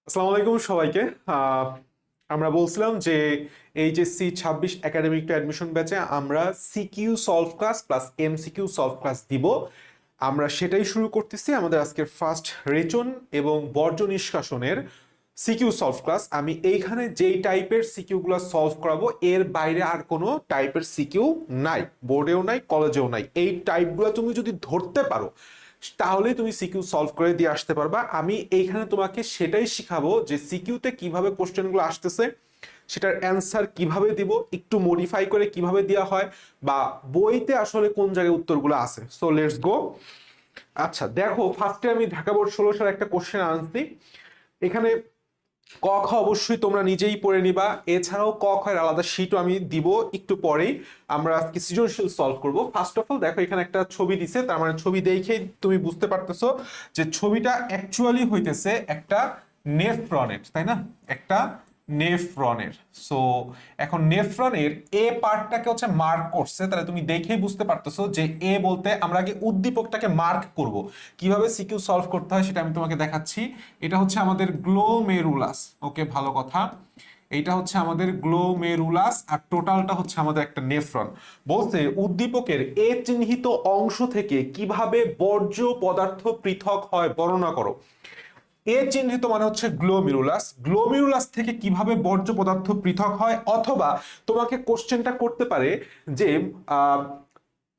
আসসালামু আলাইকুম সবাইকে। আহ, আমরা বলছিলাম যে এইচএসসি 26 একাডেমিক অ্যাডমিশন ব্যাচে আমরা CQ solve class plus MCQ solve class দিব। আমরা সেটাই শুরু করতেছি। আমাদের আজকের ফার্স্ট রেচন এবং বর্জ্য নিষ্কাশনের সিকিউ সলভ ক্লাস। আমি এইখানে যেই টাইপের সিকিউগুলো সলভ করাবো এর বাইরে আর কোনো টাইপের সিকিউ নাই, বোর্ডেও নাই, কলেজেও নাই। এই টাইপগুলো তুমি যদি ধরতে পারো তাহলে তুমি সিকিউ সলভ করে দিয়ে আসতে পারবা। আমি এইখানে তোমাকে সেটাই শিখাবো যে সিকিউতে কিভাবে কোশ্চেনগুলো আসতেছে, সেটার অ্যান্সার কিভাবে দিব, একটু মডিফাই করে কিভাবে দেওয়া হয়, বা বইতে আসলে কোন জায়গায় উত্তরগুলো আছে। So let's go. আচ্ছা দেখো, ফার্স্টে আমি ঢাকা বোর্ড 16 সালে একটা কোশ্চেন আনছি। এখানে ক খ অবশ্যই তোমরা নিজেই পড়ে নিবা। এছাড়াও ক খ এর আলাদা শিটও আমি দিব একটু পরেই। আমরা আজকে সৃজনশীল সলভ করব। ফার্স্ট অফ অল দেখো, এখানে একটা ছবি দিছে, তার মানে ছবি দেখেই তুমি বুঝতে পারতেছো যে ছবিটা অ্যাকচুয়ালি হইতেছে একটা নেফ্রনের, তাই না? একটা নেফ্রনের। সো এখন নেফ্রনের এ পার্টটাকে হচ্ছে মার্ক করছে, তাহলে তুমি দেখেই বুঝতে পারতেছো যে এ বলতে আমরা আগে উদ্দীপকটাকে মার্ক করব। কিভাবে সিকিউ সলভ করতে হয় সেটা আমি তোমাকে দেখাচ্ছি। এটা হচ্ছে আমাদের গ্লোমেরুলাস। ওকে, ভালো কথা। এইটা হচ্ছে আমাদের গ্লোমেরুলাস আর টোটালটা হচ্ছে আমাদের একটা নেফ্রন। বলতে উদ্দীপকের এ চিহ্নিত অংশ থেকে কিভাবে বর্জ্য পদার্থ পৃথক হয় বর্ণনা করো। এ চিহ্নিত মানে হচ্ছে গ্লোমেরুলাস। গ্লোমেরুলাস থেকে কিভাবে বর্জ্য পদার্থ পৃথক হয়, অথবা তোমাকে কোশ্চেনটা করতে পারে যে আহ,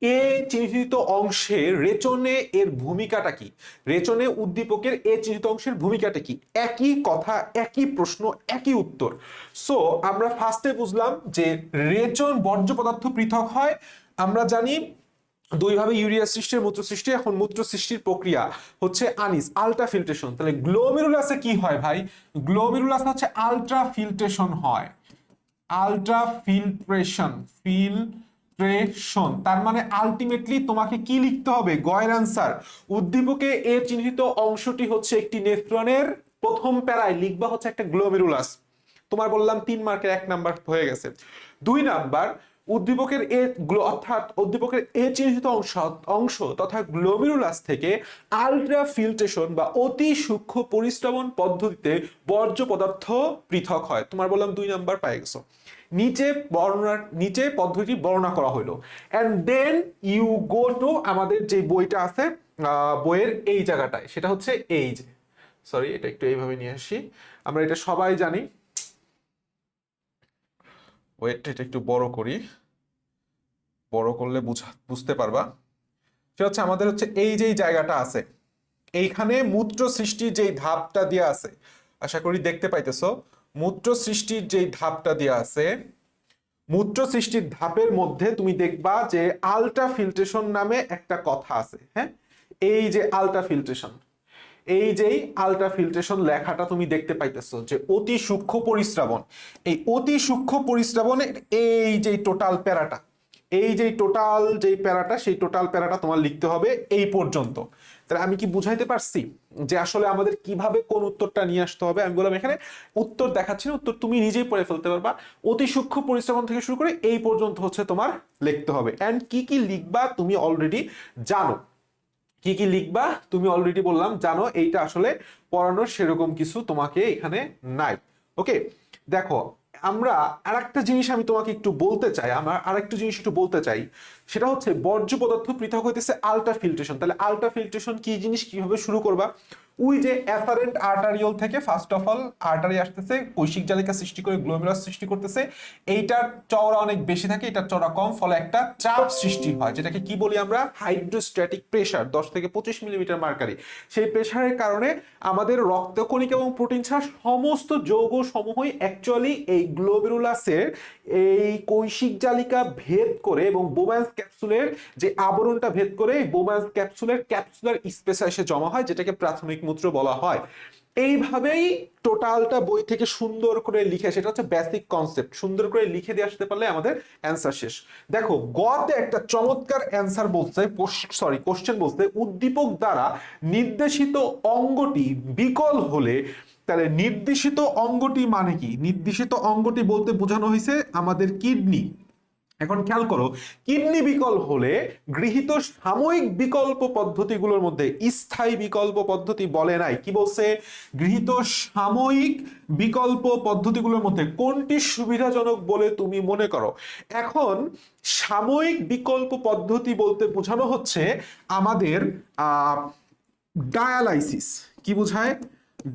এ চিহ্নিত অংশে রেচনে এর ভূমিকাটা কি, রেচনে উদ্দীপকের এ চিহ্নিত অংশের ভূমিকাটা কি। একই কথা, একই প্রশ্ন, একই উত্তর। সো আমরা ফার্স্টে বুঝলাম যে রেচন বর্জ্য পদার্থ পৃথক হয়। আমরা জানি দুইভাবে ইউরিয়া সৃষ্টি আর মূত্র সৃষ্টি। এখন মূত্র সৃষ্টির প্রক্রিয়া হচ্ছে আনিস, আলট্রা ফিল্ট্রেশন। তাহলে গ্লোমেরুলাসে কি হয় ভাই? গ্লোমেরুলাস হচ্ছে আলট্রা ফিল্ট্রেশন হয়। আলট্রা ফিল্ট্রেশন তার মানে আলটিমেটলি তোমাকে কি লিখতে হবে? গয়ের আনসার। উদ্দীপকে এর চিহ্নিত অংশটি হচ্ছে একটি নেফ্রনের, প্রথম প্যারায় লিখবা হচ্ছে একটা গ্লোমেরুলাস। তোমার বললাম 3 মার্কের 1 নাম্বার হয়ে গেছে। 2 নাম্বার, উদ্দীপকের অর্থাৎ উদ্দীপকের এ চিহ্নিত অংশ অংশ তথা গ্লোমেরুলাস থেকে আলট্রা ফিল্ট্রেশন বা অতি সূক্ষ্ম পরিস্রবণ পদ্ধতিতে বর্জ্য পদার্থ পৃথক হয়। তোমার বললাম 2 নাম্বার পেয়ে গেছো। নিচে পদ্ধতি বর্ণনা করা হলো। And then you go to আমাদের যে বইটা আছে, বইয়ের এই জায়গাটায়, সেটা হচ্ছে এই যে, সরি এটা একটু এইভাবে নিয়ে আসি। আমরা এটা সবাই জানি। ওয়েটটা এটা একটু বড় করি, বড় করলে বুঝতে পারবা। সেটা হচ্ছে আমাদের হচ্ছে এই যে জায়গাটা আছে, এইখানে মূত্র সৃষ্টির যেই ধাপটা দেয়া আছে, আশা করি দেখতে পাইতেছো। মূত্র সৃষ্টির যেই ধাপটা দেয়া আছে, মূত্র সৃষ্টির ধাপের মধ্যে তুমি দেখবা যে আলট্রা ফিল্ট্রেশন নামে একটা কথা আছে। হ্যাঁ, এই যে আলট্রা ফিল্ট্রেশন, এই যেই আলট্রা ফিল্ট্রেশন লেখাটা তুমি দেখতে পাইতেছো যে অতি সূক্ষ্ম পরিস্রাবণ। এই অতি সূক্ষ্ম পরিস্রাবণের এই যে টোটাল প্যারাটা, এই যে টোটাল যেই প্যারাটা, সেই টোটাল প্যারাটা তোমার লিখতে হবে এই পর্যন্ত। তাহলে আমি কি বুঝাইতে পারছি যে আসলে আমাদের কিভাবে কোন উত্তরটা নিয়ে আসতে হবে? আমি বললাম এখানে উত্তর দেখাচ্ছি না, উত্তর তুমি নিজেই পড়ে ফেলতে পারবা। অতি সূক্ষ্ম পরিশ্রম থেকে শুরু করে এই পর্যন্ত হচ্ছে তোমার লিখতে হবে। এন্ড কি কি লিখবা তুমি অলরেডি জানো। কি কি লিখবা তুমি অলরেডি বললাম জানো। এইটা আসলে পড়ানোর সেরকম কিছু তোমাকে এখানে নাই। ওকে, দেখো, আমরা আরেকটা জিনিস আমি তোমাকে একটু বলতে চাই, আমার আরেকটা জিনিস একটু বলতে চাই। সেটা হচ্ছে বর্জ্য পদার্থ পৃথক হইতেছে আলট্রা ফিল্ট্রেশন। তাহলে আলট্রা ফিল্ট্রেশন কি জিনিস, কিভাবে শুরু করবা? ওই যে অ্যাফারেন্ট আর্টারিওল থেকে ফার্স্ট অফ অল আর্টারি আসতেছে, কৈশিক জালিকা সৃষ্টি করে গ্লোমেরুলাস সৃষ্টি করতেছে। এইটার চওড়া অনেক বেশি থাকে, এটার চওড়া কম, ফলে একটা চাপ সৃষ্টি হয়, যেটাকে কি বলি আমরা? হাইড্রোস্ট্যাটিক প্রেসার, 10 থেকে 25 মিলিমিটার মার্কারি। সেই প্রেসারের কারণে আমাদের রক্তকণিকা এবং প্রোটিন ছাড়া সমস্ত যৌগ সমূহই অ্যাকচুয়ালি এই গ্লোমেরুলাসের এই কৈশিক জালিকা ভেদ করে এবং বোম্যান্স ক্যাপসুলের যে আবরণটা ভেদ করে এই বোম্যান্স ক্যাপসুলার স্পেসে এসে জমা হয়, যেটাকে প্রাথমিক মূত্র বলা হয়। এইভাবেই টোটালটা বই থেকে সুন্দর করে লিখে, সেটা হচ্ছে বেসিক কনসেপ্ট, সুন্দর করে লিখে দিয়ে আসতে পারলে আমাদের অ্যান্সার শেষ। দেখো গতে একটা চমৎকার অ্যান্সার বলছে, সরি কোশ্চেন বলছে, উদ্দীপক দ্বারা নির্দেশিত অঙ্গটি বিকল হলে। তাহলে নির্দেশিত অঙ্গটি মানে কি? নির্দেশিত অঙ্গটি বলতে বোঝানো হয়েছে আমাদের কিডনি। এখন খেয়াল করো, কিডনি বিকল হলে গৃহীত সাময়িক বিকল্প পদ্ধতিগুলোর মধ্যে স্থায়ী বিকল্প পদ্ধতি বলে নাই, কি বলছে? গৃহীত সাময়িক বিকল্প পদ্ধতিগুলোর মধ্যে কোনটি সুবিধাজনক বলে তুমি মনে করো? এখন সাময়িক বিকল্প পদ্ধতি বলতে বোঝানো হচ্ছে আমাদের ডায়ালাইসিস। কি বোঝায়?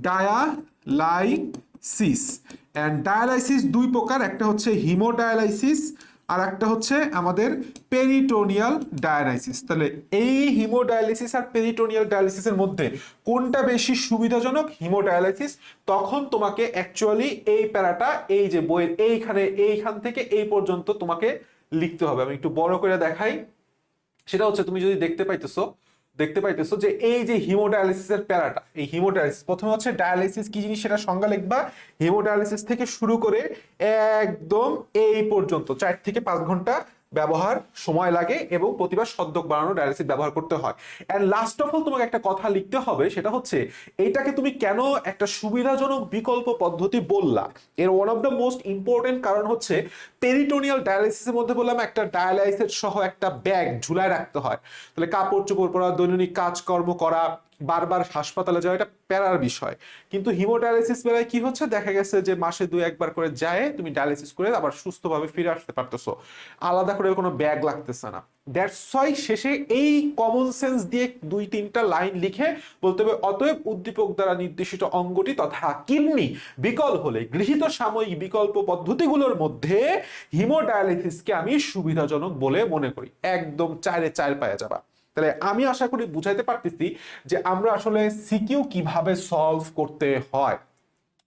ডায়ালাইসিস। এন্ড ডায়ালাইসিস দুই প্রকার, একটা হচ্ছে হিমোডায়ালাইসিস আর একটা হচ্ছে আমাদের পেরিটোনিয়াল ডায়ালাইসিস। তাহলে এই হিমোডায়ালিসিস আর পেরিটোনিয়াল ডায়ালিসিসের মধ্যে কোনটা বেশি সুবিধাজনক? হিমোডায়ালাইসিস। তখন তোমাকে অ্যাকচুয়ালি এই প্যারাটা এই যে বইয়ের এইখান থেকে এই পর্যন্ত তোমাকে লিখতে হবে। আমি একটু বড় করে দেখাই। সেটা হচ্ছে, তুমি যদি দেখতে পাইতেছো যে এই যে হিমোডায়ালিসিসের প্যারাটা, এই হিমোডায়ালিসিস প্রথমে হচ্ছে ডায়ালিসিস কি জিনিস সেটা সংজ্ঞা লিখবা। হিমোডায়ালিসিস থেকে শুরু করে একদম এই পর্যন্ত 4 থেকে 5 ঘন্টা ব্যবহার সময় লাগে এবং প্রতিবার সদ্যক বানানো ডায়ালিসিস ব্যবহার করতে হয়। এন্ড লাস্ট অফ অল তোমাকে একটা কথা লিখতে হবে, সেটা হচ্ছে এইটাকে তুমি কেন একটা সুবিধাজনক বিকল্প পদ্ধতি বললা। এর one of the most important কারণ হচ্ছে পেরিটোনিয়াল ডায়ালিসিসের মধ্যে বললাম একটা ডায়ালাইসিস সহ একটা ব্যাগ ঝুলায় রাখতে হয়। তাহলে কাপড় চোপড় পরা, দৈনন্দিন কাজকর্ম করা, বারবার হাসপাতালে যাওয়া, এটা প্যারার বিষয়। কিন্তু হিমোডায়ালিসিস বেলায় কি হচ্ছে, দেখা গেছে যে মাসে 2-1 বার করে যায় তুমি ডায়ালিসিস করে আবার সুস্থভাবে ফিরে আসতে পারতেছো, আলাদা করে কোনো ব্যাগ লাগতেছে না। দ্যাটস ওয়াই শেষে এই কমন সেন্স দিয়ে 2-3টা লাইন লিখে বলতে হবে, অতএব উদ্দীপক দ্বারা নির্দেশিত অঙ্গটি তথা কিডনি বিকল হলে গৃহীত সাময়িক বিকল্প পদ্ধতিগুলোর মধ্যে হিমোডায়ালিসিসকে আমি সুবিধাজনক বলে মনে করি। একদম 4-এ 4 পাওয়া যাবা। তাহলে আমি আশা করি বুঝাইতে পারতেছি যে আমরা আসলে সিকিউ কিভাবে সলভ করতে হয়।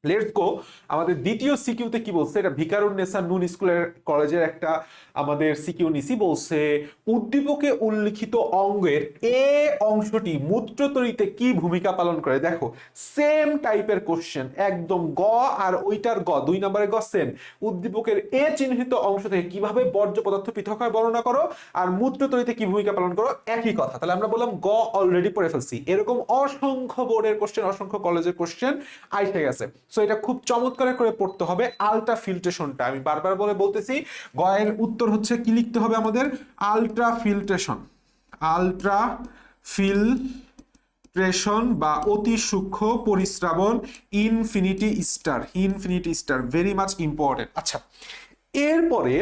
লেটস গো, আমাদের দ্বিতীয় সিকিউতে কি বলছে, এটা ভিকারুননিসা নুন স্কুলের কলেজের একটা আমাদের সিকিউ নিসি। বলছে উদ্দীপকে উল্লিখিত অঙ্গের এ অংশটি মূত্রতরিতে কি ভূমিকা পালন করে। দেখো সেম টাইপের কোশ্চেন, একদম গ আর ওইটার গ, 2 নম্বরের গ সেম। উদ্দীপকের এ চিহ্নিত অংশ থেকে কিভাবে বর্জ্য পদার্থ পৃথক হয় বর্ণনা করো, আর মূত্রতরিতে কি ভূমিকা পালন করো, একই কথা। তাহলে আমরা বললাম গ অলরেডি পড়ে ফেলছি। এরকম অসংখ্য বোর্ডের কোশ্চেন, অসংখ্য কলেজের কোশ্চেন আইসে গেছে। সো এটা খুব চমৎকার করে পড়তে হবে। আলট্রা ফিল্ট্রেশনটা আমি বারবার বলতেছি, গয়ের উত্তর হচ্ছে কি লিখতে হবে আমাদের? Ultra filtration. আলট্রা ফিল্ট্রেশন বা অতি সূক্ষ্ম পরিস্রাবন, infinity star very much important. আচ্ছা, এরপরে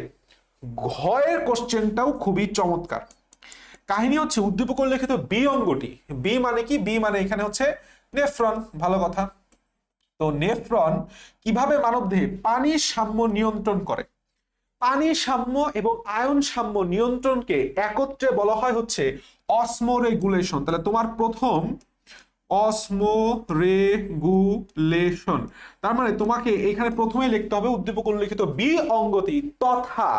ঘয়ের কোশ্চেনটাও খুবই চমৎকার। কাহিনী হচ্ছে উদ্দীপক উল্লেখিত বি অঙ্গটি, বি মানে কি? বি মানে এখানে হচ্ছে নেফ্রন। ভালো কথা। তো নেফ্রন কিভাবে মানবদেহে পানির সাম্য নিয়ন্ত্রণ করে? পানি সাম্য এবং আয়ন সাম্য নিয়ন্ত্রণকে একত্রে বলা হয় হচ্ছে অসমোরেগুলেশন। তাহলে তোমার প্রথম অসমোরেগুলেশন, তার মানে তোমাকে এখানে প্রথমেই লিখতে হবে উদ্দীপক উল্লেখিত বি অঙ্গটি তথা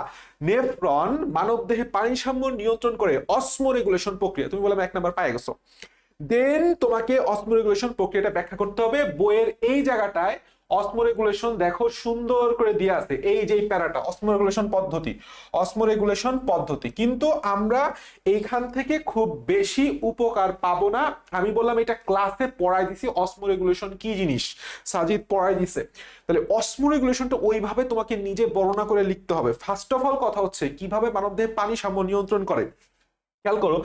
নেফ্রন মানবদেহে পানি সাম্য নিয়ন্ত্রণ করে অসমোরেগুলেশন প্রক্রিয়া। তুমি বললাম 1 নাম্বার পাই গেছো। দেন তোমাকে অসমোরেগুলেশন প্রক্রিয়াটা ব্যাখ্যা করতে হবে। বইয়ের এই জায়গাটায় অসমোরেগুলেশন দেখো সুন্দর করে দিয়ে আছে, এই যে প্যারাটা অসমোরেগুলেশন পদ্ধতি। কিন্তু আমরা এইখান থেকে খুব বেশি উপকার পাবো না। আমি বললাম এটা ক্লাসে পড়াই দিছি, অসমোরেগুলেশন কি জিনিস সাজিদ পড়াই দিছে। তাহলে অসমোরেগুলেশনটা ওইভাবে তোমাকে নিজে বর্ণনা করে লিখতে হবে। ফার্স্ট অফ অল কথা হচ্ছে কিভাবে মানবদেহে পানি সাম্য নিয়ন্ত্রণ করে। খেয়াল করো,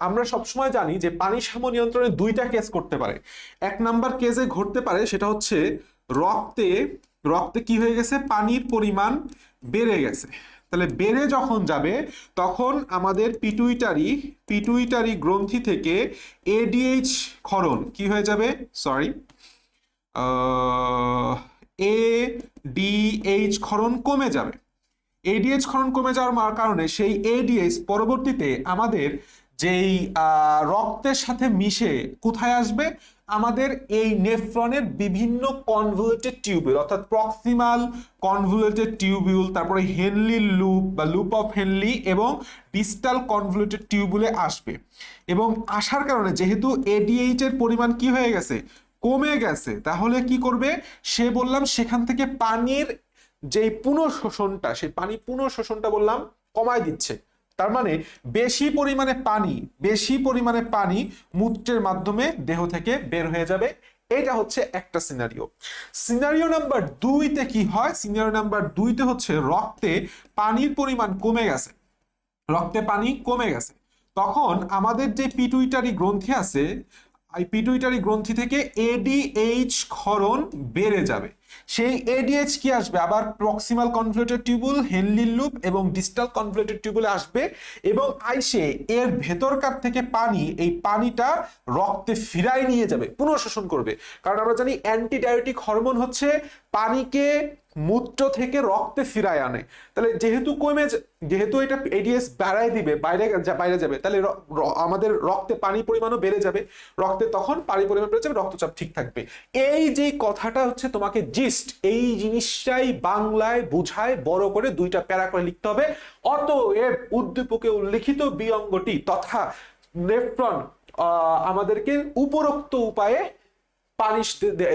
আমরা সবসময় জানি যে পানি সাম্য নিয়ন্ত্রণে 2টা কেস করতে পারে। 1 নাম্বার কেসে ঘটতে পারে সেটা হচ্ছে রক্তে কি হয়ে গেছে, পানির পরিমাণ বেড়ে গেছে। তাহলে বেড়ে যখন যাবে তখন আমাদের পিটুইটারি গ্রন্থি থেকে এডিএইচ ক্ষরণ কি হয়ে যাবে, এডিএইচ ক্ষরণ কমে যাবে। এডিএইচ ক্ষরণ কমে যাওয়ার কারণে সেই এডিএইচ পরবর্তীতে আমাদের যেই রক্তের সাথে মিশে কোথায় আসবে, আমাদের এই নেফ্রনের বিভিন্ন কনভলিউটেড টিউবিউল, অর্থাৎ প্রক্সিমাল কনভলিউটেড টিউবিউল, তারপরে হেনলি লুপ বা লুপ অফ হেনলি এবং ডিস্টাল কনভলিউটেড টিউবিউলে আসবে। এবং আসার কারণে যেহেতু এডিএইচ এর পরিমাণ কি হয়ে গেছে, কমে গেছে, তাহলে কি করবে সে, বললাম সেখান থেকে পানির যে পুনঃশোষণটা, সেই পানি পুনঃশোষণটা বললাম কমায় দিচ্ছে। তার মানে বেশি পরিমাণে পানি মূত্রের মাধ্যমে দেহ থেকে বের হয়ে যাবে। এটা হচ্ছে একটা সিনারিও। সিনারিও নাম্বার 2-তে কি হয়? সিনারিও নাম্বার 2-তে হচ্ছে রক্তে পানির পরিমাণ কমে গেছে, রক্তে পানি কমে গেছে। তখন আমাদের যে পিটুইটারি গ্রন্থি আছে, এই পিটুইটারি গ্রন্থি থেকে এডিএইচ ক্ষরণ বেড়ে যাবে। সেই এডিএইচ কি আসবে? আবার প্রক্সিমাল কনভলিউটেড টিউবুল, হেনলির লুপ এবং ডিস্টাল কনভলিউটেড টিউবুলে আসবে এবং আইসে এর ভেতরকার থেকে পানি, এই পানিটা রক্তে ফিরাই নিয়ে যাবে, পুনঃশোষণ করবে। কারণ আমরা জানি অ্যান্টিডায়োটিক হরমোন হচ্ছে পানিকে মূত্র থেকে রক্তে ফিরায় আনে। তাহলে যেহেতু এটা এডিএস বাড়ায় দিবে, বাইরে যাবে, তাহলে আমাদের রক্তে পানি পরিমাণও বেড়ে যাবে, রক্তে তখন পানি পরিমাণ বেড়ে যাবে, রক্তচাপ ঠিক থাকবে। এই যে কথাটা হচ্ছে তোমাকে জিস্ট, এই জিনিসটাই বাংলায় বুঝায় বড় করে 2টা প্যারা করে লিখতে হবে। অতএব উদ্দীপকে উল্লিখিত বিঅঙ্গটি তথা নেফ্রন আমাদেরকে উপরোক্ত উপায়ে পানি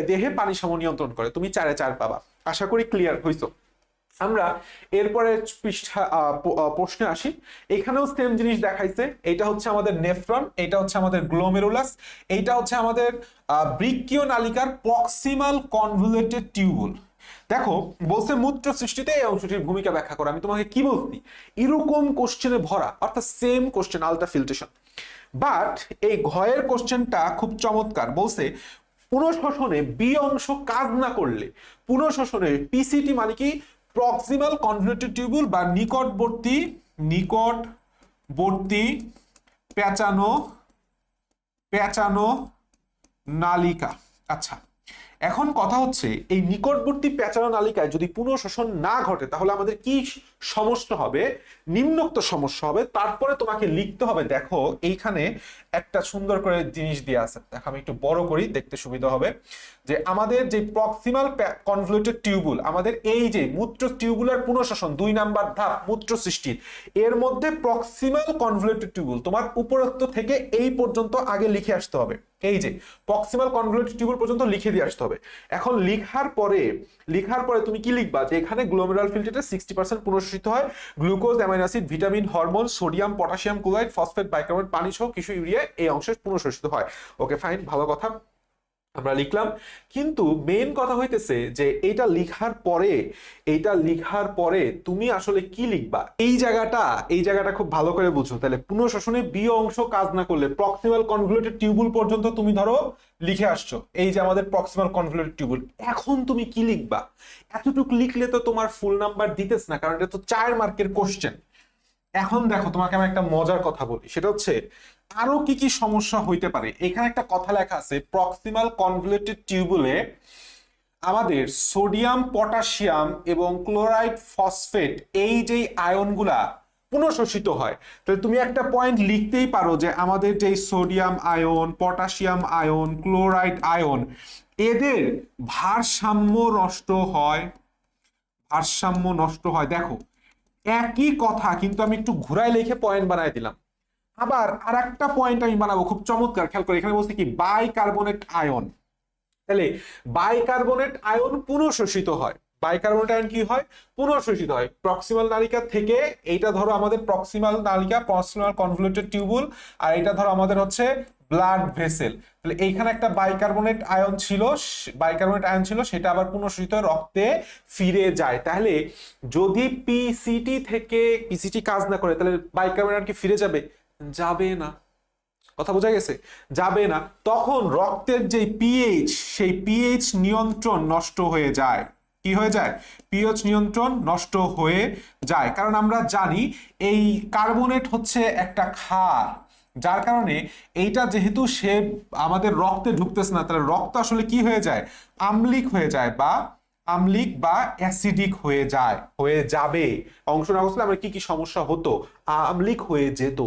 দেহে পানি সম নিয়ন্ত্রণ করে। তুমি 4-4 পাবা। আশা করি ক্লিয়ার হইছো। আমরা এরপরে প্রশ্নে আসি। এখানেও সেম জিনিস দেখাইছে। এটা হচ্ছে আমাদের নেফ্রন, এটা হচ্ছে আমাদের গ্লোমেরুলাস, এইটা হচ্ছে আমাদের বৃক্কীয় নালিকার প্রক্সিমাল কনভলিউটেড টিউবুল। দেখো বলছে মূত্র সৃষ্টিতে এই অংশটির ভূমিকা ব্যাখ্যা করো। আমি তোমাকে কি বলছি, এরকম কোশ্চেনে ভরা, অর্থাৎ same question, ultra filtration. But এই ঘয়ের কোশ্চেনটা খুব চমৎকার। বলছে পুনঃশোষণে বি অংশ কাজ না করলে, পুনঃশোষণে পিসিটি মানে কি? প্রক্সিমাল কনভলিউটেড টিউবুল বা নিকটবর্তী পেঁচানো পেঁচানো নালিকা। আচ্ছা, এখন কথা হচ্ছে এই নিকটবর্তী পেঁচানো নালিকায় যদি পুনঃশোষণ না ঘটে তাহলে আমাদের কি সমস্যা হবে? নিম্নোক্ত সমস্যা হবে। তারপরে তোমাকে লিখতে হবে, দেখো এইখানে একটা সুন্দর করে জিনিস দিয়ে আছে, দেখো আমি একটু বড় করি, দেখতে সুবিধা হবে। যে আমাদের যে প্রক্সিমাল কনভলিউটেড টিউবুল, আমাদের এই যে মূত্র টিউবুলার পুনঃশোষণ 2 নাম্বার ধাপ মূত্র সৃষ্টির, এর মধ্যে প্রক্সিমাল কনভলিউটেড টিউবুল তোমার উপরোক্ত থেকে এই পর্যন্ত আগে লিখে আসতে হবে। এই যে প্রক্সিমাল কনভলিউটেড টিউবুল পর্যন্ত লিখে দিয়ে আসতে হবে। এখন লিখার পরে তুমি কি লিখবা? যে এখানে গ্লোমেরুলার ফিল্ট্রেটে 60% পুনঃশোষিত হয় glucose, amino acid, vitamin, hormone, sodium, potassium, chloride, phosphate, bicarbonate, পানি সহ কিছু ইউরিয়া এই অংশে পুনঃশোষিত হয়। ওকে ফাইন, ভালো কথা, আমরা লিখলাম। কিন্তু মেইন কথা হইতেছে যে এইটা লিখার পরে তুমি আসলে কি লিখবা? এই জায়গাটা খুব ভালো করে বুঝো। তাহলে পুনঃশোষণে বি অংশ কাজ না করলে প্রক্সিমাল কনভলিউটেড টিউবুল পর্যন্ত তুমি ধরো লিখে আসছো, এই যে আমাদের প্রক্সিমাল কনভলিউটেড টিউবুল। এখন তুমি কি লিখবা? এতটুকু লিখলে তো তোমার ফুল নাম্বার দিতেছ না, কারণ এটা তো 4 মার্কের কোশ্চেন। এখন দেখো তোমাকে আমি একটা মজার কথা বলি, সেটা হচ্ছে আরো কি কি সমস্যা হইতে পারে। এখানে একটা কথা লেখা আছে, প্রক্সিমাল কনভলিউটেড টিউবুলে আমাদের সোডিয়াম, পটাশিয়াম এবং ক্লোরাইড, ফসফেট এই যে আয়নগুলা পুনঃশোষিত হয়। তাহলে তুমি একটা পয়েন্ট লিখতেই পারো যে আমাদের যে sodium ion, potassium ion, chloride ion, এদের ভারসাম্য নষ্ট হয়। দেখো একই কথা কিন্তু আমি একটু ঘুরায় লিখে পয়েন্ট বানাই দিলাম। আবার আর একটা পয়েন্ট আমি বানাবো, খুব চমৎকার, খেয়াল করে। এখানে বলছে কি বাইকার্বনেট আয়ন। তাহলে বাইকার্বনেট আয়ন পুনঃশোষিত হয়। বাইকার্বনেট আয়ন কি হয়? পুনঃশোষিত হয় প্রক্সিমাল নালিকা থেকে। এইটা ধরো আমাদের প্রক্সিমাল নালিকা, প্রক্সিমাল কনভলিউটেড টিউবুল, আর এটা ধরো আমাদের হচ্ছে ব্লাড ভেসেল। তাহলে এইখানে একটা বাইকার্বনেট আয়ন ছিল, সেটা আবার পুনঃশোষিত রক্তে ফিরে যায়। তাহলে যদি পিসিটি কাজ না করে তাহলে বাইকার্বনেট কি ফিরে যাবে? যাবে না। কথা বোঝা গেছে? যাবে না। তখন রক্তের যে পিএইচ, সেই পিএইচ নিয়ন্ত্রণ নষ্ট হয়ে যায়। কি হয়ে যায়? পিএইচ নিয়ন্ত্রণ নষ্ট হয়ে যায়। কারণ আমরা জানি এই কার্বনেট হচ্ছে একটা ক্ষার, যার কারণে এইটা যেহেতু সে আমাদের রক্তে ঢুকতেছে না, তাহলে রক্ত আসলে কি হয়ে যায়? আম্লিক হয়ে যায়, বা অ্যাসিডিক হয়ে যাবে। অংশ না বসলে আমরা কি কি সমস্যা হতো? আম্লিক হয়ে যেত।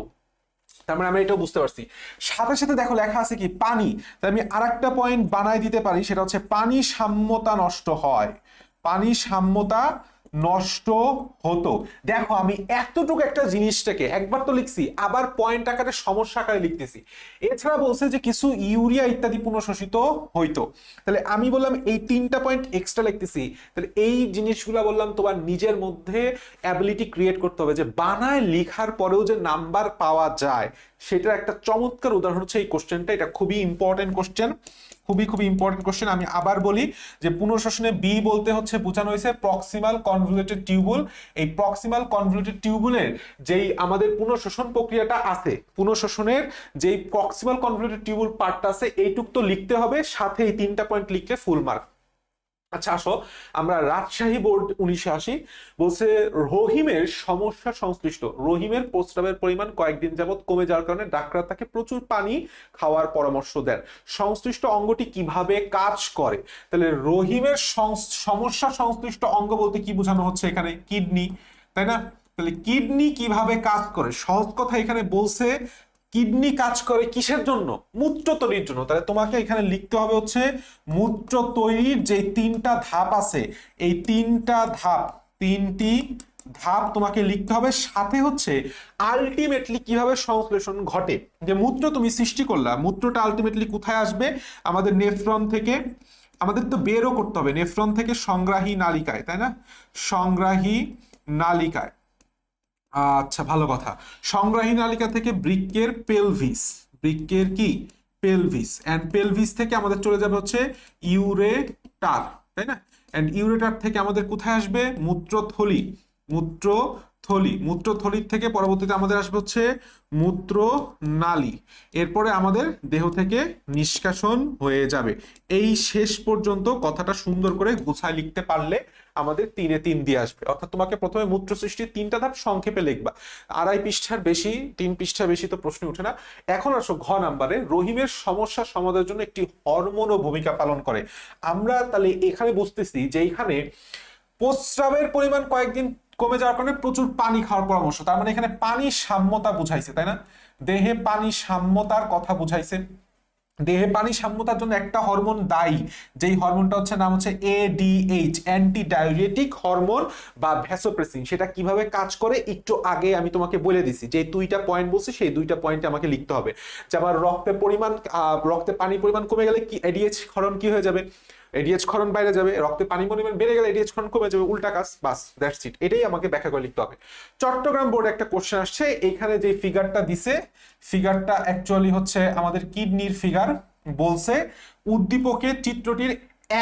তার মানে আমরা এটাও বুঝতে পারছি। সাথে সাথে দেখো লেখা আছে কি? পানি। তাই আমি আরেকটা পয়েন্ট বানাই দিতে পারি, সেটা হচ্ছে পানি সাম্যতা নষ্ট হয়। পানি সাম্যতা নষ্ট হতো। দেখো আমি এতটুকু একটা জিনিসটাকে একবার তো লিখছি, আবার পয়েন্ট আকারে সমস্যা আকারে লিখতেছি। এছাড়া বলছে যে কিছু ইউরিয়া ইত্যাদি পুনঃশোষিত হইতো। তাহলে আমি বললাম এই 3টা পয়েন্ট এক্সট্রা লিখতেছি। তাহলে এই জিনিসগুলো বললাম তোমার নিজের মধ্যে অ্যাবিলিটি ক্রিয়েট করতে হবে, যে বানায় লিখার পরেও যে নাম্বার পাওয়া যায়। সেটার একটা চমৎকার উদাহরণ হচ্ছে এই কোশ্চেনটা। এটা খুবই ইম্পর্টেন্ট কোশ্চেন, খুবই খুবই ইম্পর্টেন্ট কোশ্চেন। আমি আবার বলি যে পুনঃশোষণে বি বলতে হচ্ছে বোঝানো হয়েছে প্রক্সিমাল কনভলিউটেড টিউবুল। এই প্রক্সিমাল কনভলিউটেড টিউবুলের যেই আমাদের পুনঃশোষণ প্রক্রিয়াটা আছে, পুনঃশোষণের যেই প্রক্সিমাল কনভলিউটেড টিউবুল পার্টটা আছে এইটুক তো লিখতে হবে, সাথে এই 3টা পয়েন্ট লিখলে ফুল মার্ক। আচ্ছা আসো আমরা রাজশাহী বোর্ড 19 আসি। বলছে রহিমের সমস্যা সংশ্লিষ্ট, রহিমের প্রস্রাবের পরিমাণ কয়েকদিন যাবত কমে যাওয়ার কারণে ডাক্তার তাকে প্রচুর পানি খাওয়ার পরামর্শ দেন, সংশ্লিষ্ট অঙ্গটি কিভাবে কাজ করে? তাহলে রহিমের সমস্যা সংশ্লিষ্ট অঙ্গ বলতে কি বোঝানো হচ্ছে এখানে? কিডনি, তাই না? তাহলে কিডনি কিভাবে কাজ করে, সহজ কথা এখানে বলছে কিডনি কাজ করে কিসের জন্য? মূত্র তৈরির জন্য। তাহলে তোমাকে এখানে লিখতে হবে হচ্ছে মূত্র তৈরির যে 3টা ধাপ আছে, এই 3টা ধাপ, 3টি ধাপ তোমাকে লিখতে হবে, সাথে হচ্ছে আলটিমেটলি কিভাবে সংশ্লেষণ ঘটে। যে মূত্র তুমি সৃষ্টি করলা, মূত্রটা আলটিমেটলি কোথায় আসবে? আমাদের নেফ্রন থেকে, আমাদের তো বেরও করতে হবে নেফ্রন থেকে সংগ্রাহী নালিকায়, তাই না? সংগ্রাহী নালিকায়। আচ্ছা ভালো কথা। সংগ্রাহী নালিকা থেকে বৃক্কের পেলভিস, বৃক্কের কি? পেলভিস। এন্ড পেলভিস থেকে আমাদের চলে যাবে হচ্ছে ইউরেটার, তাই না? এন্ড ইউরেটার থেকে আমাদের কোথায় আসবে? মূত্রথলি, মূত্রথলি, মূত্রথলির থেকে পরবর্তীতে আমাদের আসবে হচ্ছে মূত্র নালী, এরপরে আমাদের দেহ থেকে নিষ্কাশন হয়ে যাবে। এই শেষ পর্যন্ত কথাটা সুন্দর করে গুছায় লিখতে পারলে আমাদের 3-এ 3 দিয়ে আসবে। অর্থাৎ তোমাকে প্রথমে মূত্র সৃষ্টির 3টা ধাপ সংক্ষেপে লিখবা, 2.5 পৃষ্ঠার বেশি, 3 পৃষ্ঠার বেশি তো প্রশ্ন উঠে না। এখন আসো ঘ নাম্বারে, রহিমের সমস্যা সমাধানের জন্য একটি হরমোনও ভূমিকা পালন করে। আমরা তাহলে এখানে বুঝতেছি যে এইখানে প্রস্রাবের পরিমাণ কয়েকদিন কমে যাওয়ার কারণে প্রচুর পানি খাওয়ার পরামর্শ, তার মানে এখানে পানি সাম্যতা বুঝাইছে, তাই না? দেহে পানি সাম্যতার কথা বুঝাইছে। দেহে পানি সাম্যতার জন্য একটা হরমোন দায়ী, যেই হরমোনটা হচ্ছে নাম হচ্ছে এডিএইচ, অ্যান্টি ডায়ুরেটিক হরমোন বা ভ্যাসোপ্রেসিন। সেটা কিভাবে কাজ করে একটু আগে আমি তোমাকে বলে দিছি, যে 2টা পয়েন্ট বলছি সেই 2টা পয়েন্ট আমাকে লিখতে হবে। যে আমার রক্তের পরিমাণ, রক্তে পানির পরিমাণ কমে গেলে কি এডিএইচ ক্ষরণ কি হয়ে যাবে? এডিএইচ ক্ষরণ বাইরে যাবে, রক্তে পানি পরিমাণ বেড়ে গেলে এডিএইচ ক্ষরণ কমে যাবে, উল্টা কাজ, বাস দ্যাটস ইট। এটাই আমাকে ব্যাখ্যা করে লিখতে হবে। চট্টগ্রাম বোর্ডে একটা কোশ্চেন আসছে, এখানে যে ফিগারটা দিছে, ফিগারটা অ্যাকচুয়ালি হচ্ছে আমাদের কিডনির ফিগার। বলছে উদ্দীপকের চিত্রটির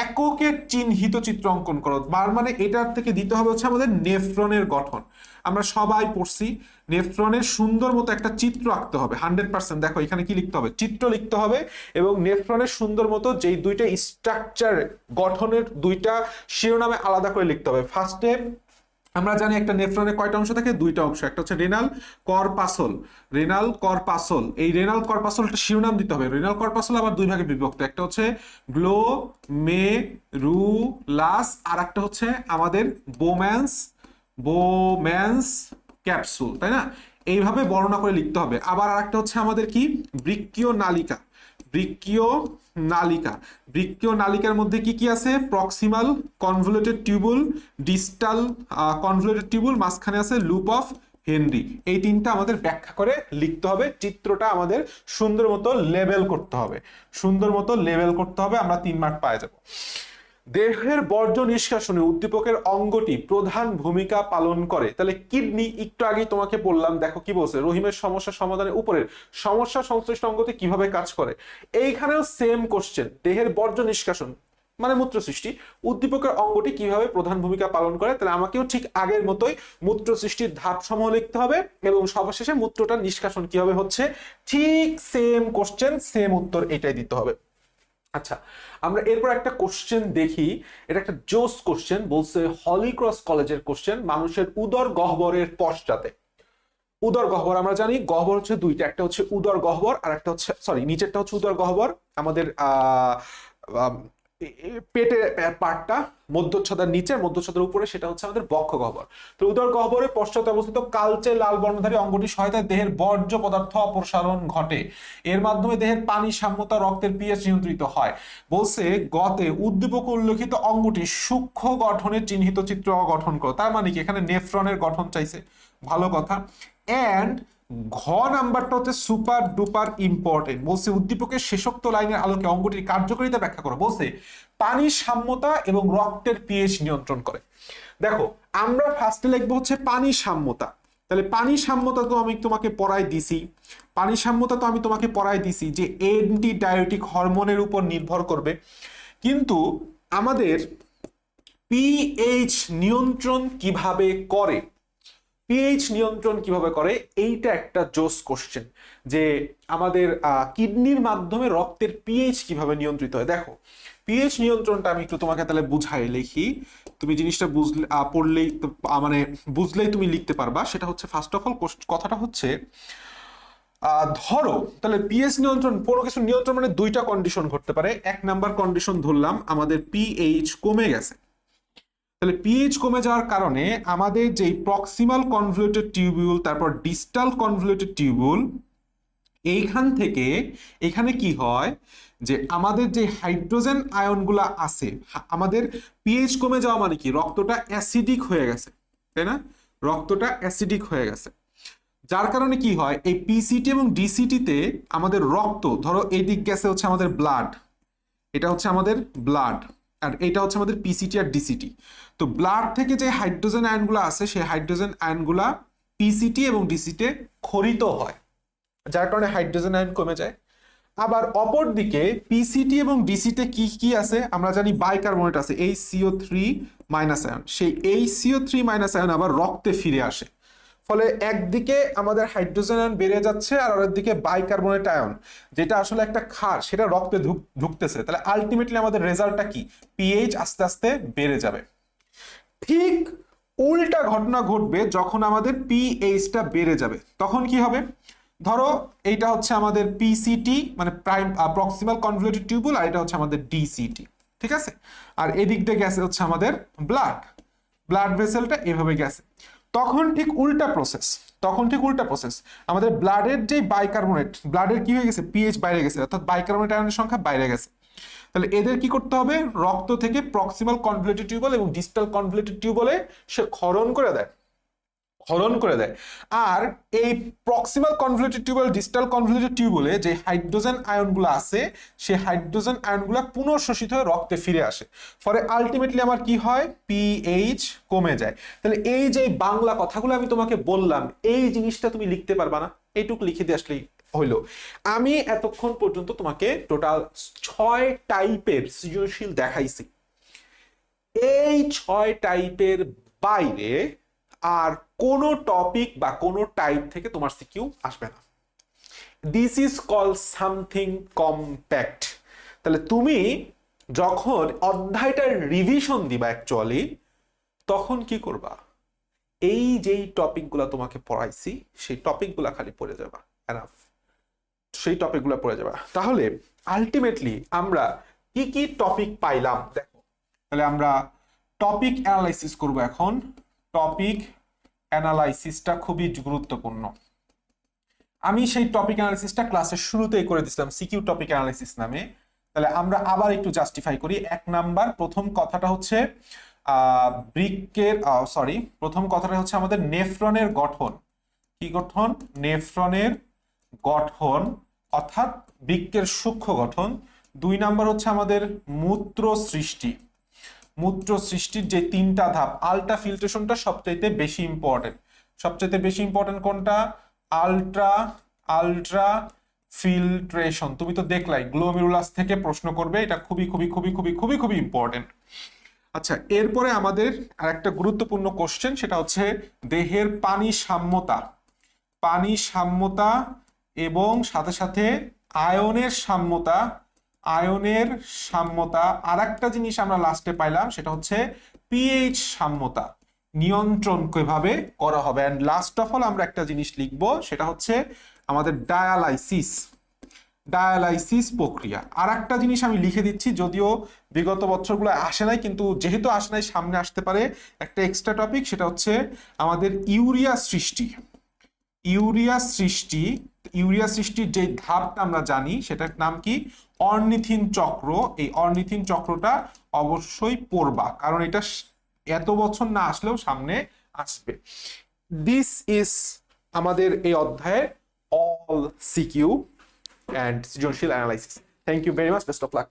এককে চিহ্নিত চিত্র অঙ্কন করো, মানে এটার থেকে দিতে হবে হচ্ছে আমাদের নেফ্রনের গঠন। আমরা সবাই পড়ছি, নেফ্রনের সুন্দর মতো একটা চিত্র আঁকতে হবে 100%। দেখো এখানে কি লিখতে হবে? চিত্র লিখতে হবে, এবং নেফ্রনের সুন্দর মতো যেই 2টা স্ট্রাকচার, গঠনের 2টা শিরোনামে আলাদা করে লিখতে হবে। ফার্স্টে আমরা জানি একটা নেফ্রনে কয়টা অংশ থাকে? 2টা অংশ, একটা হচ্ছে রেনাল কর্পাসল, রেনাল কর্পাসল। এই রেনাল কর্পাসলটা শিরোনাম দিতে হবে। রেনাল কর্পাসল আবার 2 ভাগে বিভক্ত, একটা হচ্ছে গ্লোমেরুলাস, আর একটা হচ্ছে আমাদের বোম্যান্স, বোম্যান্স ক্যাপসুল, তাই না? এইভাবে বর্ণনা করে লিখতে হবে। আবার আরেকটা হচ্ছে আমাদের কি? বৃক্কীয় নালিকা, বৃক্কীয় নালিকা। বৃক্কীয় নালিকার মধ্যে কি কি আছে? Proximal convoluted tubule, distal convoluted tubule, মাঝখানে আছে লুপ অফ হেনরি। এই 3টা আমাদের ব্যাখ্যা করে লিখতে হবে। চিত্রটা আমাদের সুন্দর মতো লেবেল করতে হবে, সুন্দর মতো লেবেল করতে হবে, আমরা 3 মার্ক পাওয়া যাব। দেহের বর্জ্য নিষ্কাশনে উদ্দীপকের অঙ্গটি প্রধান ভূমিকা পালন করে। তাহলে কিডনি, একটু আগেই তোমাকে বললাম, দেখো কি বলছে, রহিমের সমস্যা সমাধানের উপরের সমস্যা সংশ্লিষ্ট অঙ্গটি কিভাবে কাজ করে। এইখানেও সেম কোশ্চেন, দেহের বর্জ্য নিষ্কাশন মানে মূত্র সৃষ্টি, উদ্দীপকের অঙ্গটি কিভাবে প্রধান ভূমিকা পালন করে। তাহলে আমাকেও ঠিক আগের মতোই মূত্র সৃষ্টির ধাপ সমূহ লিখতে হবে, এবং সর্বশেষে মূত্রটার নিষ্কাশন কিভাবে হচ্ছে, ঠিক সেম কোশ্চেন, সেম উত্তর এটাই দিতে হবে। আচ্ছা আমরা এরপর একটা কোশ্চেন দেখি, এটা একটা জোস কোশ্চেন। বলছে হলিক্রস কলেজের কোশ্চেন, মানুষের উদর গহ্বরের পশ্চাতে। উদর গহ্বর আমরা জানি, গহ্বর হচ্ছে 2টা, একটা হচ্ছে উদর গহ্বর আর একটা হচ্ছে, সরি নিচেরটা হচ্ছে উদর গহ্বর, আমাদের পেটের পার্টটা মধ্যচ্ছদার নিচে, মধ্যচ্ছদার উপরে সেটা হচ্ছে আমাদের বক্ষ গহ্বর। তো উদর গহ্বরের পশ্চাতে অবস্থিত কালচে লাল বর্ণধারী অঙ্গটি সহায়তায় দেহের বর্জ্য পদার্থ অপসারণ ঘটে, এর মাধ্যমে দেহের পানি সাম্যতা, রক্তের পিএইচ নিয়ন্ত্রিত হয়। বলছে গতে উদ্দীপক উল্লেখিত অঙ্গটি সূক্ষ্ম গঠনের চিহ্নিত চিত্র গঠন করো। তার মানে কি? এখানে নেফ্রনের গঠন চাইছে, ভালো কথা। এন্ড ঘ নাম্বারটা হচ্ছে সুপার ডুপার ইম্পর্টেন্ট। বলছে উদ্দীপকের শেষোক্ত লাইনের আলোকে অঙ্গটির কার্যকারিতা ব্যাখ্যা করো। বলছে পানি সাম্যতা এবং রক্তের পিএইচ নিয়ন্ত্রণ করে। দেখো আমরা ফার্স্টে লিখবো হচ্ছে পানি সাম্যতা, তাহলে পানি সাম্যতা তো আমি তোমাকে পড়াই দিছি যে অ্যান্টি ডায়োটিক হরমোনের উপর নির্ভর করবে, কিন্তু আমাদের পিএইচ নিয়ন্ত্রণ কিভাবে করে, এইটা একটা জোস কোশ্চেন, যে আমাদের কিডনির মাধ্যমে রক্তের পিএইচ কিভাবে নিয়ন্ত্রিত হয়। দেখো, পিএইচ নিয়ন্ত্রণটা আমি একটু তোমাকে তাহলে বুঝাই লিখি, তুমি জিনিসটা বুঝলে পড়লেই মানে বুঝলেই তুমি লিখতে পারবা। সেটা হচ্ছে ফার্স্ট অফ অল কথাটা হচ্ছে ধরো, তাহলে পিএইচ নিয়ন্ত্রণ, কোনো কিছু নিয়ন্ত্রণ মানে দুইটা কন্ডিশন ঘটতে পারে। এক নাম্বার কন্ডিশন ধরলাম আমাদের পিএইচ কমে গেছে, তাহলে পিএইচ কমে যাওয়ার কারণে আমাদের যেই প্রক্সিমাল কনভলিউটেড টিউবিউল, তারপর ডিস্টাল কনভলিউটেড টিউবিউল, এইখান থেকে এখানে কি হয় যে আমাদের যে হাইড্রোজেন আয়নগুলা আছে, আমাদের পিএইচ কমে যাওয়া মানে কি, রক্তটা অ্যাসিডিক হয়ে গেছে, তাই না? রক্তটা অ্যাসিডিক হয়ে গেছে, যার কারণে কি হয়, এই পিসিটি এবং ডিসিটিতে আমাদের রক্ত, ধরো এই দিক গেছে হচ্ছে আমাদের ব্লাড, এটা হচ্ছে আমাদের ব্লাড, আর এটা হচ্ছে আমাদের পিসিটি আর ডিসিটি। তো ব্লাড থেকে যে হাইড্রোজেন আয়নগুলো আছে, সেই হাইড্রোজেন আয়নগুলা পিসিটি এবং ডিসিতে ক্ষরিত হয়, যার কারণে হাইড্রোজেন আয়ন কমে যায়। আবার অপর দিকে পিসিটি এবং ডিসিতে কি কি আছে আমরা জানি, বাইকার্বনেট আছে, এই CO3 মাইনাস আয়ন, সেই এই CO3 মাইনাস আয়ন আবার রক্তে ফিরে আসে, ফলে একদিকে আমাদের হাইড্রোজেন আয়ন বেড়ে যাচ্ছে আর অন্যদিকে বাইকার্বনেট আয়ন, যেটা আসলে একটা ক্ষার, সেটা রক্তে ঢুকতেছে। তাহলে আলটিমেটলি আমাদের রেজাল্টটা কি, পিএইচ আস্তে আস্তে বেড়ে যাবে। ঠিক উল্টা ঘটনা ঘটবে যখন আমাদের পিএইচটা বেড়ে যাবে, তখন কি হবে, ধরো এইটা হচ্ছে আমাদের পিসিটি মানে প্রাইম প্রক্সিমাল কনভলিউটেড টিউবুল, আর এটা হচ্ছে আমাদের ডিসিটি, ঠিক আছে? আর এদিক দিয়ে গেছে হচ্ছে আমাদের ব্লাড ভেসেলটা এভাবে গেছে। তখন ঠিক উল্টা প্রসেস, আমাদের ব্লাডের যে বাইকার্বনেট, ব্লাডের কি হয়ে গেছে, পিএইচ বাইরে গেছে, অর্থাৎ বাইকার্বনেট আয়নের সংখ্যা বাইরে গেছে। তাহলে এদের কি করতে হবে, রক্ত থেকে প্রক্সিমাল কনভলিউটেড টিউবুল এবং ডিস্টাল কনভলিউটেড টিউবুলে সে ক্ষরণ করে দেয়। আর এই proximal convoluted tubule, distal convoluted টিউবুলে যে হাইড্রোজেন আয়নগুলো আছে, সেই হাইড্রোজেন আয়নগুলো পুনঃশোষিত হয়ে রক্তে ফিরে আসে, ফলে আলটিমেটলি আমার কি হয়, পিএইচ কমে যায়। তাহলে এই যে বাংলা কথাগুলো আমি তোমাকে বললাম, এই জিনিসটা তুমি লিখতে পারবা না, এইটুকু লিখে দিয়ে আসলেই হইলো। আমি এতক্ষণ পর্যন্ত তোমাকে টোটাল 6 টাইপের সৃজনশীল দেখাইছি। এই 6 টাইপের বাইরে আর কোনো টপিক বা কোনো টাইপ থেকে তোমার সিকিউ আসবে না। This is call something compact. তাহলে তুমি যখন অধ্যায়টার রিভিশন দিবা অ্যাকচুয়ালি, তখন কি করবা, এই যেই টপিকগুলো তোমাকে পড়াইছি সেই টপিকগুলো খালি পড়ে যাবা, এনাফ, সেই টপিকগুলো পড়ে যাবা। তাহলে আলটিমেটলি আমরা কি কি টপিক পাইলাম দেখো। তাহলে আমরা টপিক অ্যানালাইসিস করব এখন। টপিক অ্যানালাইসিসটা খুবই গুরুত্বপূর্ণ। আমি সেই টপিক অ্যানালাইসিসটা ক্লাসের শুরুতেই করে দিয়েছিলাম সিকিউ টপিক অ্যানালাইসিস নামে। তাহলে আমরা আবার একটু জাস্টিফাই করি। এক নাম্বার প্রথম কথাটা হচ্ছে প্রথম কথাটা হচ্ছে আমাদের নেফ্রনের গঠন। কি গঠন? নেফ্রনের গঠন, অর্থাৎ বৃক্কের সূক্ষ্ম গঠন। 2 নাম্বার হচ্ছে আমাদের মূত্র সৃষ্টির যে 3টা ধাপ, আলট্রা ফিল্ট্রেশনটা সবচাইতে বেশি ইম্পর্টেন্ট কোনটা? Ultra filtration. তুমি তো দেখলাই গ্লোমেরুলাস থেকে প্রশ্ন করবে, এটা খুবই খুবই খুবই খুবই খুবই খুবই ইম্পর্টেন্ট। আচ্ছা, এরপরে আমাদের আরেকটা গুরুত্বপূর্ণ কোশ্চেন, সেটা হচ্ছে দেহের পানি সাম্যতা এবং সাথে সাথে আয়নের সাম্যতা। আর একটা জিনিস আমরা লাস্টে পাইলাম, সেটা হচ্ছে পিএইচ সাম্যতা, নিয়ন্ত্রণ কিভাবে করা হবে। এন্ড লাস্ট অফ অল আমরা একটা জিনিস লিখবো, সেটা হচ্ছে আমাদের ডায়ালাইসিস প্রক্রিয়া। আর একটা জিনিস আমি লিখে দিচ্ছি, যদিও বিগত বছরগুলো আসে নাই, কিন্তু যেহেতু আসে নাই সামনে আসতে পারে একটা এক্সট্রা টপিক, সেটা হচ্ছে আমাদের ইউরিয়া সৃষ্টির যে ধাপটা আমরা জানি, সেটার নাম কি? অর্নিথিন চক্র। এই অর্নিথিন চক্রটা অবশ্যই পড়বা, কারণ এটা এত বছর না আসলেও সামনে আসবে। দিস ইজ আমাদের এই অধ্যায়ের অল সিকিউ and সৃজনশীল analysis. Thank you very much, best of lakh.